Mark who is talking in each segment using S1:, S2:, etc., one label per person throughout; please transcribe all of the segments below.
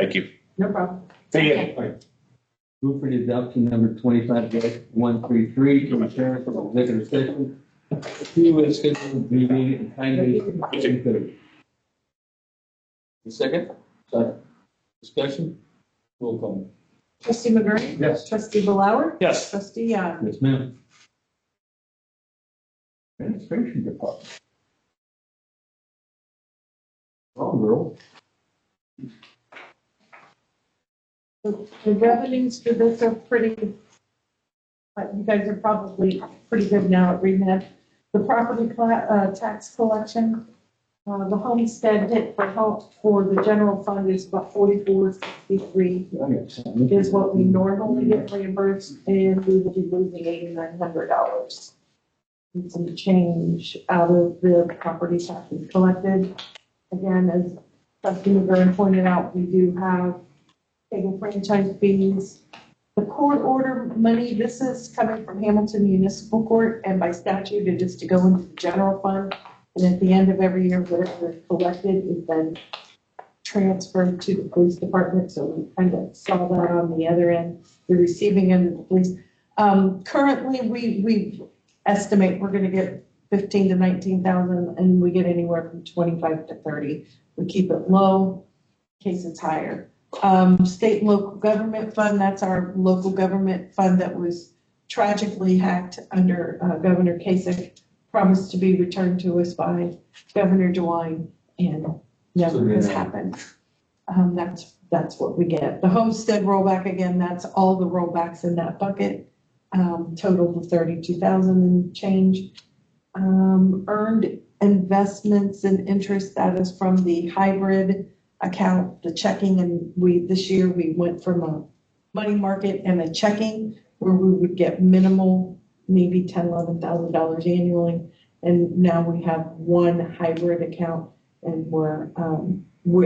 S1: Thank you.
S2: No problem.
S1: Thank you.
S3: Move for the adoption number 25-133 to return from executive session to a scheduled meeting and timely. The second? Second. Discussion? Roll call.
S2: Trustee McGurran?
S3: Yes.
S2: Trustee Blower?
S1: Yes.
S2: Trustee Young?
S3: Yes, ma'am. Administration department. Oh, girl.
S2: The revenues for this are pretty, you guys are probably pretty good now at reading that. The property tax collection, the homestead hit for the general fund is about 44.63 is what we normally get reimbursed, and we will be losing $8,900. And some change out of the property taxes collected. Again, as Trustee McGurran pointed out, we do have cable franchise fees. The court order money, this is coming from Hamilton Municipal Court, and by statute, it is to go into the general fund. And at the end of every year, whatever is collected is then transferred to the police department. So we kind of saw that on the other end, the receiving end of the police. Currently, we estimate we're going to get 15 to 19,000, and we get anywhere from 25 to 30. We keep it low in case it's higher. State and local government fund, that's our local government fund that was tragically hacked under Governor Kasich, promised to be returned to us by Governor DeWine, and never has happened. That's what we get. The homestead rollback, again, that's all the rollbacks in that bucket, total of 32,000 and change. Earned investments and interest, that is from the hybrid account, the checking, and this year we went from a money market and a checking where we would get minimal, maybe $10,000, $11,000 annually, and now we have one hybrid account, and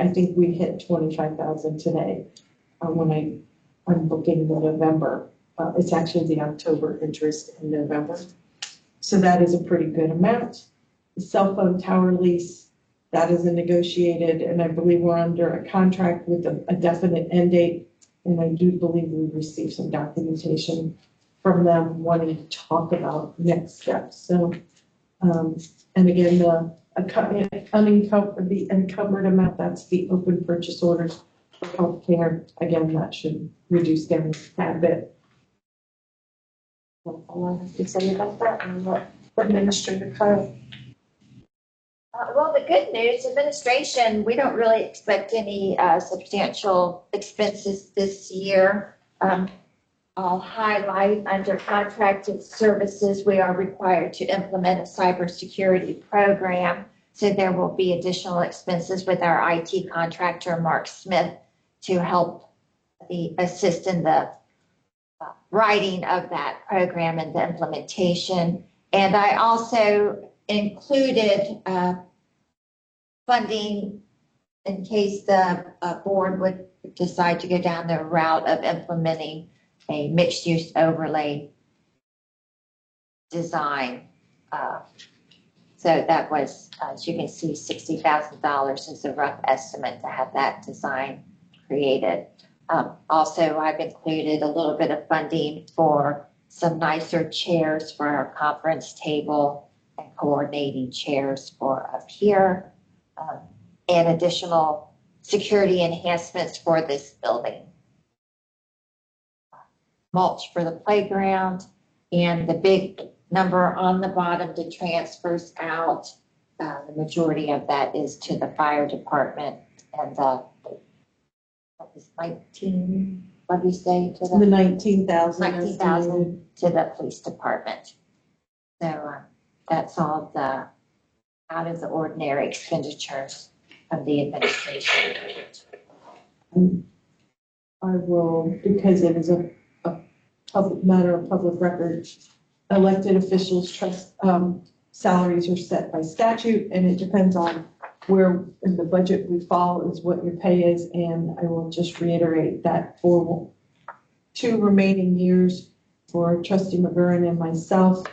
S2: I think we hit 25,000 today when I'm looking the November. It's actually the October interest in November, so that is a pretty good amount. The cell phone tower lease, that is a negotiated, and I believe we're under a contract with a definite end date. And I do believe we received some documentation from them wanting to talk about next steps. So, and again, the encumbered amount, that's the open purchase orders for healthcare. Again, that should reduce down a tad bit. That's all I have to say about that. And what Administrator Kyle.
S4: Well, the good news, administration, we don't really expect any substantial expenses this year. I'll highlight under contracted services, we are required to implement a cybersecurity program. So there will be additional expenses with our IT contractor, Mark Smith, to help assist in the writing of that program and the implementation. And I also included funding in case the board would decide to go down the route of implementing a mixed-use overlay design. So that was, as you can see, $60,000 is a rough estimate to have that design created. Also, I've included a little bit of funding for some nicer chairs for our conference table and coordinating chairs for up here, and additional security enhancements for this building. Mulch for the playground, and the big number on the bottom to transfers out. The majority of that is to the fire department, and what was 19, what did you say to
S2: The 19,000.
S4: 19,000 to the police department. So that's all the out of the ordinary expenditures of the administration.
S2: I will, because it is a public matter of public record, elected officials' trust salaries are set by statute, and it depends on where in the budget we fall is what your pay is. And I will just reiterate that for 2 remaining years for Trustee McGurran and myself,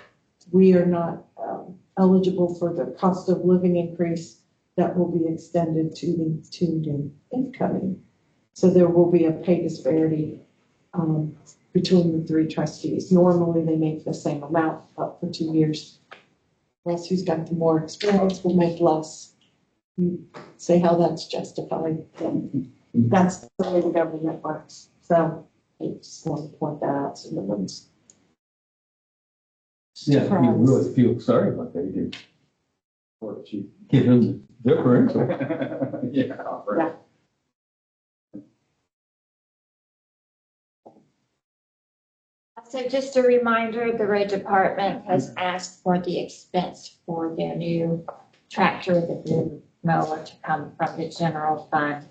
S2: we are not eligible for the cost of living increase that will be extended to the incoming So there will be a pay disparity between the three trustees. Normally, they make the same amount, but for 2 years. Unless who's got the more experience will make less. You say how that's justified. That's the way the government works. So I just want to point that out so no one's
S3: Yeah, you
S2: surprised.
S3: really feel sorry about that, you
S1: Or chief.
S3: give him the differential.
S1: Yeah. Right.
S4: So just a reminder, the road department has asked for the expense for their new tractor, the new mower to come from the general fund.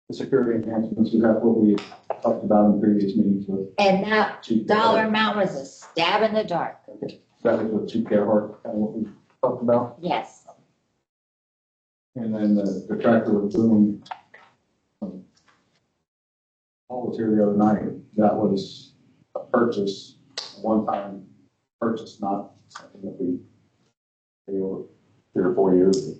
S1: The security enhancements, is that what we talked about in previous meetings with
S4: And that
S1: Chief?
S4: dollar amount was a stab in the dark.
S1: That was with Chief Gerhart, kind of what we talked about.
S4: Yes.
S1: And then the tractor with boom. Paul was here the other night. That was a purchase, a one-time purchase, not something that we pay over 3 or 4 years.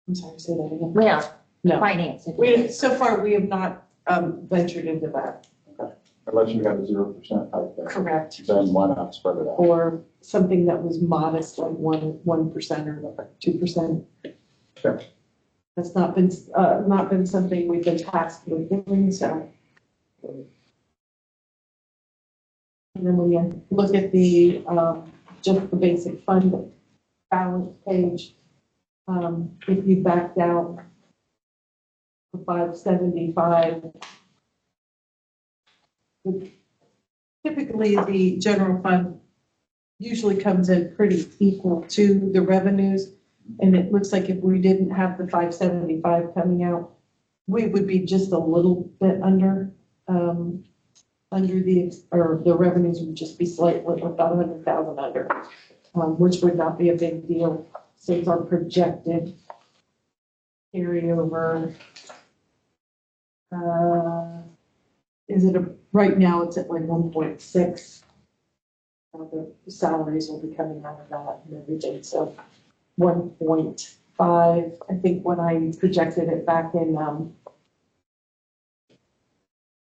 S2: I'm sorry, say that again.
S4: Well,
S2: No.
S4: finance. it.
S2: So far, we have not ventured into that.
S1: Unless you got a 0% type thing.
S2: Correct.
S1: Then why not spread it out?
S2: Or something that was modest, like 1% or 2%.
S1: Sure.
S2: That's not been something we've been tasked with doing, so. And then when you look at the, just the basic fund balance page, if you backed out the 575, typically the general fund usually comes in pretty equal to the revenues. And it looks like if we didn't have the 575 coming out, we would be just a little bit under the revenues would just be slightly about 100,000 under, which would not be a big deal since our projected carryover, right now it's at like 1.6. The salaries will be coming out of that and everything, so 1.5, I think when I projected it back in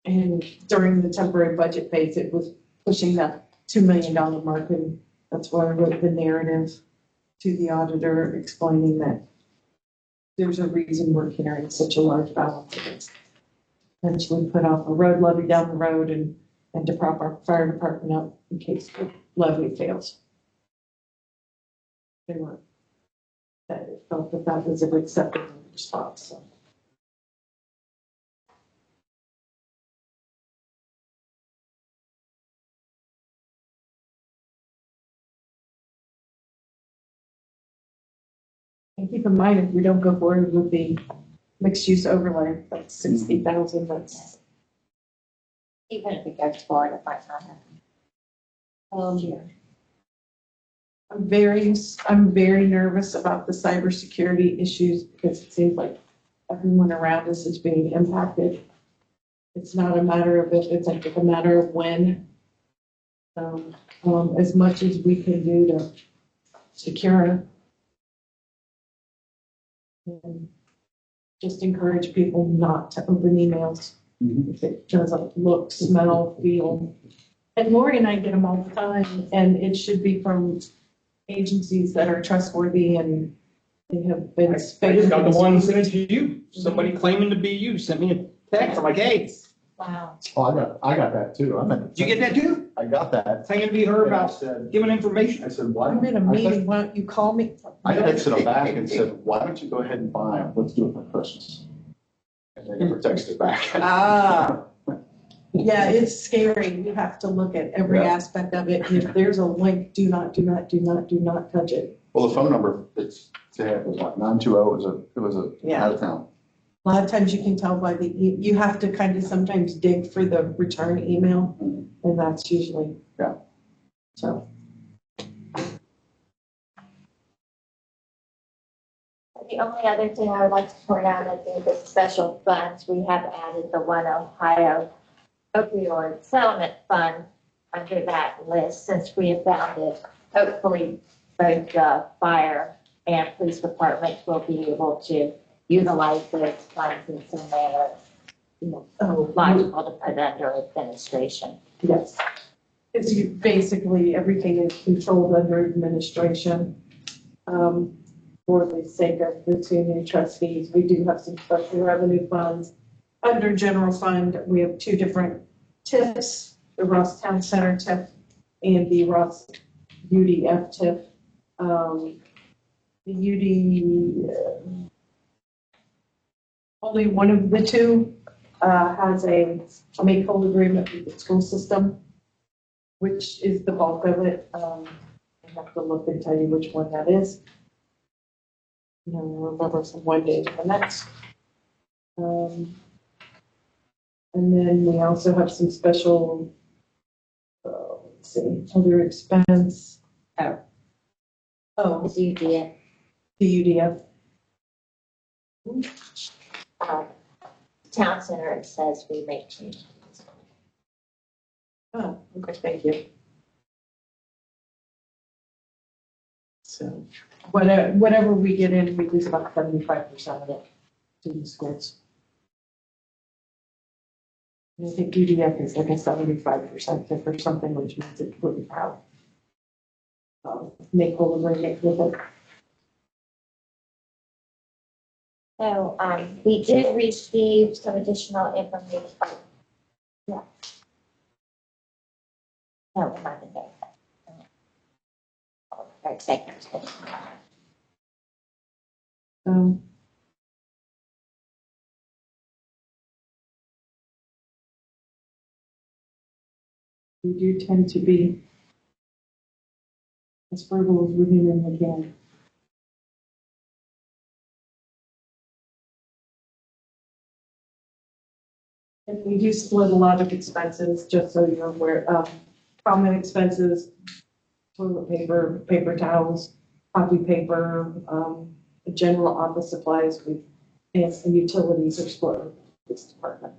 S2: and during the temporary budget phase, it was pushing that $2 million mark, and that's why I wrote the narrative to the auditor explaining that there's a reason we're carrying such a large balance against potentially put off a road levy down the road and to prop our fire department up in case the levy fails. They were, that it felt that that was an acceptable response, so. And keep in mind, if we don't go forward with the mixed use overlay, that's 60,000, that's,
S4: Even if it goes forward, it might not happen.
S2: yeah. I'm very nervous about the cybersecurity issues because it seems like everyone around us is being impacted. It's not a matter of if, it's like a matter of when. As much as we can do to secure and just encourage people not to open emails if it doesn't look, smell, feel. And Lori and I get them all the time, and it should be from agencies that are trustworthy and they have been.
S5: I just got the one sent to you. Somebody claiming to be you sent me a text. I'm like, hey,
S4: Wow.
S1: Oh, I got that too.
S5: did you get that too?
S1: I got that.
S5: Claiming to be her
S1: And I
S5: about
S1: said,
S5: giving information.
S1: I said, why?
S2: I'm in a meeting, why don't you call me?
S1: I texted them back and said, why don't you go ahead and buy them? Let's do it for Christmas. And they never texted back.
S2: Ah. Yeah, it's scary. You have to look at every
S1: Yeah.
S2: aspect of it. And if there's a link, do not touch it.
S1: Well, the phone number that's they had was what, 920, it was a
S2: Yeah.
S1: out of town.
S2: A lot of times you can tell by you have to kind of sometimes dig for the return email, and that's usually.
S1: Yeah.
S2: So.
S4: The only other thing I would like to point out is the special funds. We have added the One Ohio opioid settlement fund under that list since we have found it. Hopefully, both the fire and police departments will be able to utilize those funds in some manner, logical to put under administration.
S2: Yes. It's basically, everything is controlled under administration. For the sake of the two new trustees, we do have some special revenue funds. Under general fund, we have two different TIFs, the Ross Town Center TIF and the Ross UDF TIF. The UD, only one of the two has a make-whole agreement with the school system, which is the bulk of it. I have to look and tell you which one that is. I remember from one day to the next. And then we also have some special, let's see, other expense. Oh,
S4: As you did,
S2: the UDF.
S4: town center, it says we make changes.
S2: Oh, okay, thank you. So whatever we get in, we lose about 75% of it to the schools. And I think UDF is like a 75% tip or something, which means it's really proud. Make whole agreement with it.
S4: So, we did receive some additional information. Yeah. No, we're not in there. Executive session.
S2: We do tend to be as frugal as we humanly can. And we do split a lot of expenses, just so you're aware. Common expenses, toilet paper, paper towels, copy paper, general office supplies, and utilities are split with this department.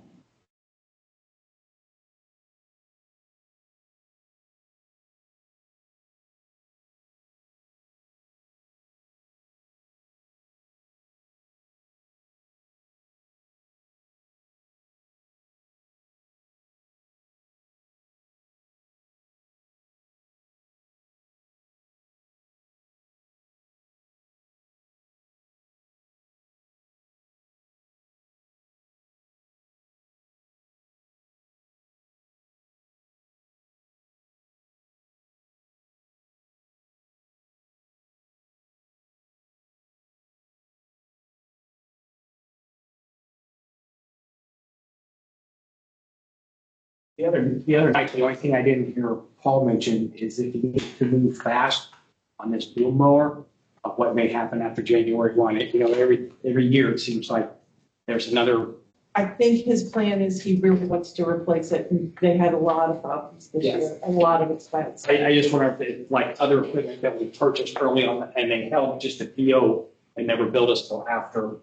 S5: The other night, the only thing I didn't hear Paul mention is if you need to move fast on this boom mower, of what may happen after January 1. Every year it seems like there's another.
S2: I think his plan is he really wants to replace it, and they had a lot of problems this
S5: Yes.
S2: year, a lot of expense.
S5: I just wonder if it's like other equipment that we purchased early on and they held just a PO and never billed us till after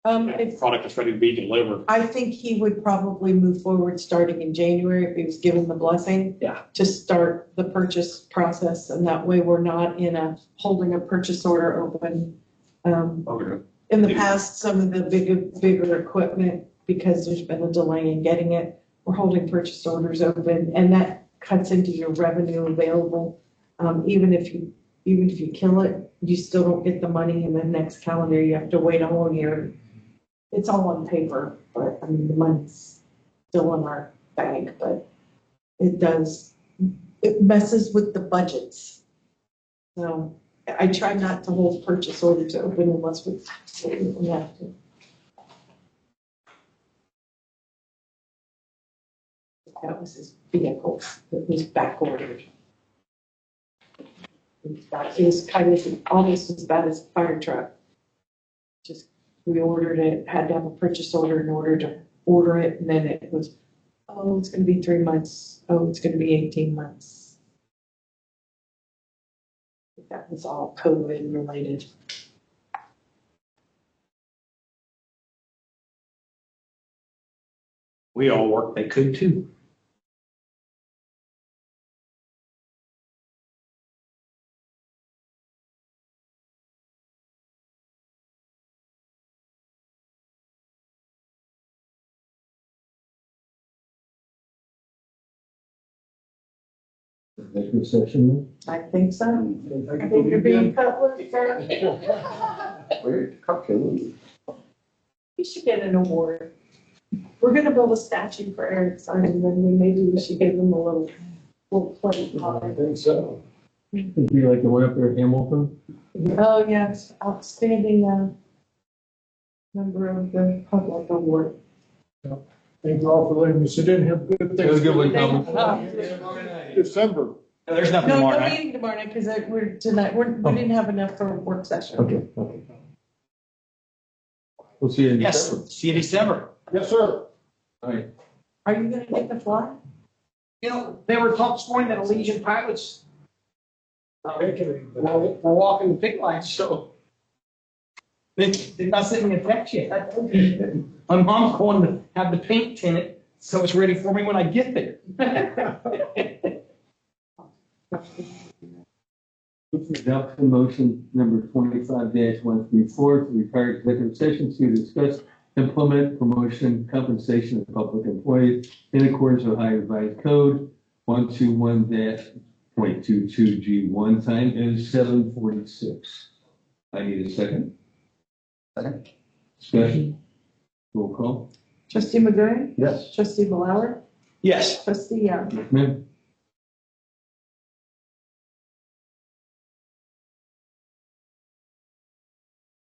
S5: the
S2: It's
S5: product is ready to be delivered.
S2: I think he would probably move forward starting in January if he was given the blessing.
S5: Yeah.
S2: To start the purchase process, and that way we're not holding a purchase order open.
S5: Okay.
S2: In the past, some of the bigger equipment, because there's been a delay in getting it, we're holding purchase orders open, and that cuts into your revenue available. Even if you kill it, you still don't get the money in the next calendar, you have to wait a whole year. It's all on paper, but I mean, the money's still in our bank, but it messes with the budgets. So I try not to hold purchase orders open unless we absolutely have to. That was his vehicle that was back ordered. It was kind of almost as bad as a fire truck. Just, we ordered it, had to have a purchase order in order to order it, and then it was, oh, it's gonna be 3 months, oh, it's gonna be 18 months. That was all COVID related.
S5: We all work, they could too.
S3: Executive session.
S2: I think so. I think you're being cut loose, sir.
S1: Wait, cupcake.
S2: You should get an award. We're gonna build a statue for Eric Simon, and maybe we should give him a little plate.
S6: I think so.
S3: It'd be like the one up there at Hamilton.
S2: Oh, yes, outstanding, member of the public award.
S6: Thank you all for letting me sit in and have good things.
S3: It was a good one,
S2: Thank
S3: Tom.
S2: you.
S6: December.
S5: There's nothing
S2: No,
S5: tomorrow
S2: no
S5: night.
S2: meeting tomorrow night, because we're tonight, we didn't have enough for a work session.
S3: Okay, okay. We'll see you in
S5: Yes,
S3: December.
S5: see you December.
S6: Yes, sir.
S3: All right.
S2: Are you gonna get the fly?
S5: You know, they were talking this morning that Allegiant pilots
S6: Vacating.
S5: we're walking the pick line, so they're not sending me a text yet. I told you. My mom's going to have the paint tinted, so it's ready for me when I get there.
S3: Adoption motion number 25-134 to retire executive session to discuss, implement, promotion, compensation of public employees in accordance with Ohio Revised Code 121-.22G1. Time is 7:46. I need a second.
S1: Second.
S3: Discussion. Roll call.
S2: Trustee McGurran?
S1: Yes.
S2: Trustee Blower?
S5: Yes.
S2: Trustee Young?
S3: Yes, ma'am.